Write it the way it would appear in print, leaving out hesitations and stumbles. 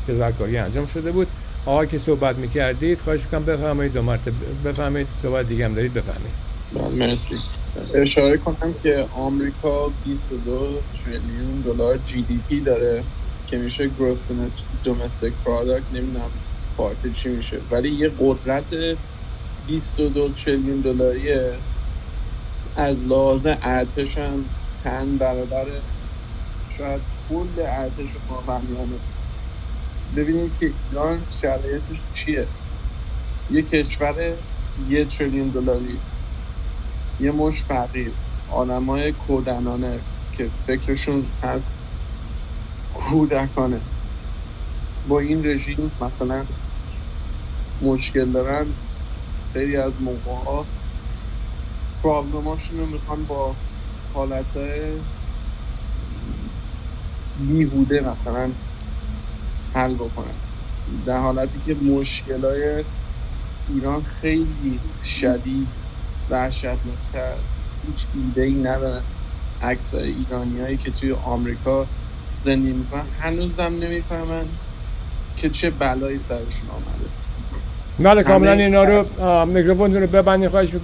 تذکری انجام شده بود. آقا که صحبت میکردید خواهش میکنم بفرمایید، 2 مرتبه بفرمایید، صحبت دیگه هم دارید بفرمایید. بله مرسی. اشاره کنم که آمریکا 22 تریلیون دلار GDP داره که میشه Gross Domestic Product، نمیدونم فارسی چی میشه، ولی یه قدرت 22 تریلیون دلاریه. از لحاظ ارتش هم چند برابر شاید کل ارتش خاورمیانه. ببینیم که ایران شرایطش چیه. یه کشور 1 تریلیون دلاری، یه مش فقیر، آدمای کودنانه که فکرشون هست کودکانه، با این رژیم مثلا مشکل دارن. خیلی از موقعا پرابلماشون رو میخوان با حالتهای بیهوده مثلا حل بکنن، در حالتی که مشکلای ایران خیلی شدید وحشتناک‌تر، هیچ ایده‌ای ندارن. اکثر ایرانیایی که توی آمریکا زندگی میکنن هنوزم نمیفهمن که چه بلایی سرشون آمده. بله کاملا اینا رو میکروفونتون رو ببندید خواهش میکنم.